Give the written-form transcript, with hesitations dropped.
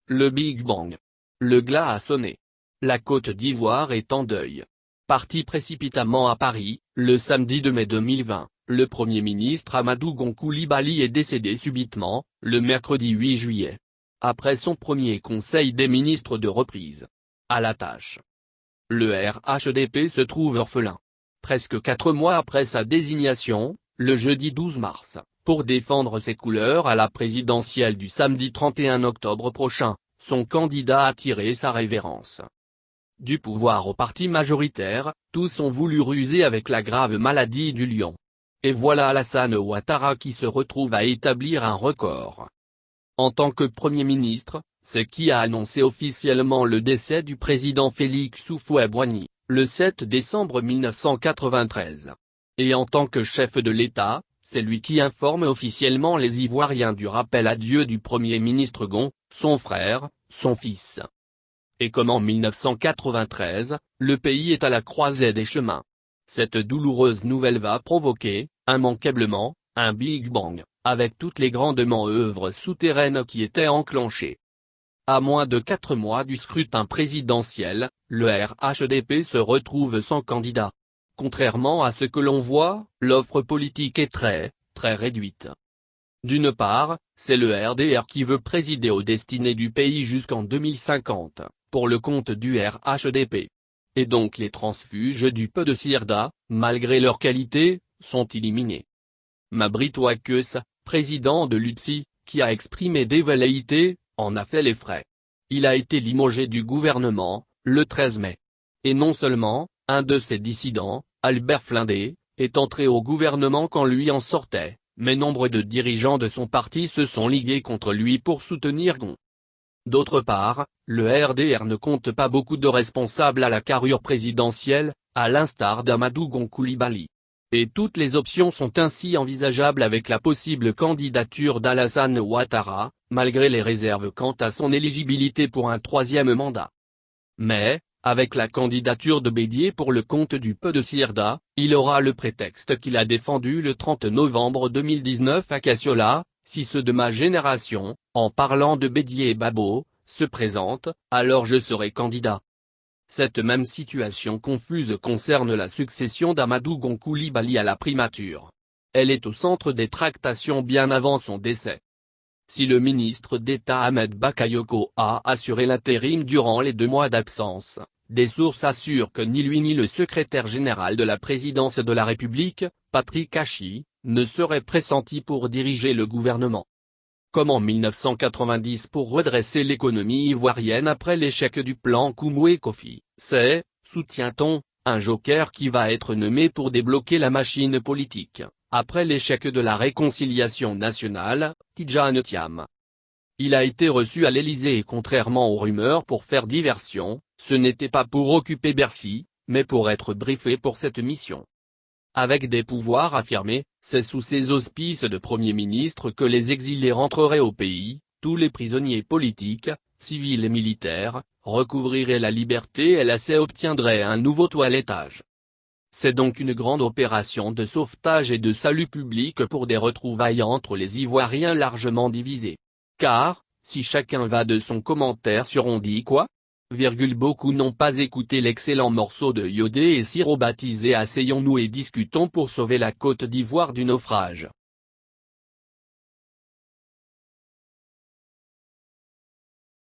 Le Big Bang. Le glas a sonné. La Côte d'Ivoire est en deuil. Parti précipitamment à Paris, le samedi 2 mai 2020, le Premier ministre Amadou Gon Coulibaly est décédé subitement, le mercredi 8 juillet. Après son premier conseil des ministres de reprise à la tâche. Le RHDP se trouve orphelin. Presque 4 mois après sa désignation, le jeudi 12 mars, pour défendre ses couleurs à la présidentielle du samedi 31 octobre prochain, son candidat a tiré sa révérence. Du pouvoir au parti majoritaire, tous ont voulu ruser avec la grave maladie du lion. Et voilà Alassane Ouattara qui se retrouve à établir un record. En tant que Premier ministre, c'est qui a annoncé officiellement le décès du président Félix Houphouët-Boigny, le 7 décembre 1993. Et en tant que chef de l'État, c'est lui qui informe officiellement les Ivoiriens du rappel à Dieu du Premier ministre Gon, son frère, son fils. Et comme en 1993, le pays est à la croisée des chemins. Cette douloureuse nouvelle va provoquer, immanquablement, un Big Bang, avec toutes les grandes manœuvres souterraines qui étaient enclenchées. À moins de 4 mois du scrutin présidentiel, le RHDP se retrouve sans candidat. Contrairement à ce que l'on voit, l'offre politique est très réduite. D'une part, c'est le RDR qui veut présider aux destinées du pays jusqu'en 2050, pour le compte du RHDP. Et donc les transfuges du peu de Sirda, malgré leur qualité, sont éliminés. Mabrit Ouakeus, président de l'UTSI, qui a exprimé des velléités, en a fait les frais. Il a été limogé du gouvernement, le 13 mai. Et non seulement, un de ses dissidents, Albert Flindé, est entré au gouvernement quand lui en sortait, mais nombre de dirigeants de son parti se sont ligués contre lui pour soutenir Gon. D'autre part, le RDR ne compte pas beaucoup de responsables à la carrure présidentielle, à l'instar d'Amadou Gon Coulibaly. Et toutes les options sont ainsi envisageables avec la possible candidature d'Alassane Ouattara, malgré les réserves quant à son éligibilité pour un 3e mandat. Mais, avec la candidature de Bédié pour le compte du peu de Sirda, il aura le prétexte qu'il a défendu le 30 novembre 2019 à Kassiola, si ceux de ma génération, en parlant de Bédié et Babo, se présentent, alors je serai candidat. Cette même situation confuse concerne la succession d'Amadou Gon Coulibaly à la primature. Elle est au centre des tractations bien avant son décès. Si le ministre d'État Ahmed Bakayoko a assuré l'intérim durant les 2 mois d'absence, des sources assurent que ni lui ni le secrétaire général de la présidence de la République, Patrick Hachi, ne seraient pressentis pour diriger le gouvernement. Comme en 1990 pour redresser l'économie ivoirienne après l'échec du plan Koumoué-Kofi, c'est, soutient-on, un joker qui va être nommé pour débloquer la machine politique, après l'échec de la réconciliation nationale, Tidjane Thiam. Il a été reçu à l'Élysée et contrairement aux rumeurs pour faire diversion, ce n'était pas pour occuper Bercy, mais pour être briefé pour cette mission. Avec des pouvoirs affirmés, c'est sous ses auspices de Premier ministre que les exilés rentreraient au pays, tous les prisonniers politiques, civils et militaires, recouvriraient la liberté et l'AC obtiendrait un nouveau toilettage. C'est donc une grande opération de sauvetage et de salut public pour des retrouvailles entre les Ivoiriens largement divisés. Car, si chacun va de son commentaire sur On dit quoi ? Beaucoup n'ont pas écouté l'excellent morceau de Yodé et Siro baptisé Asseyons-nous et discutons pour sauver la Côte d'Ivoire du naufrage.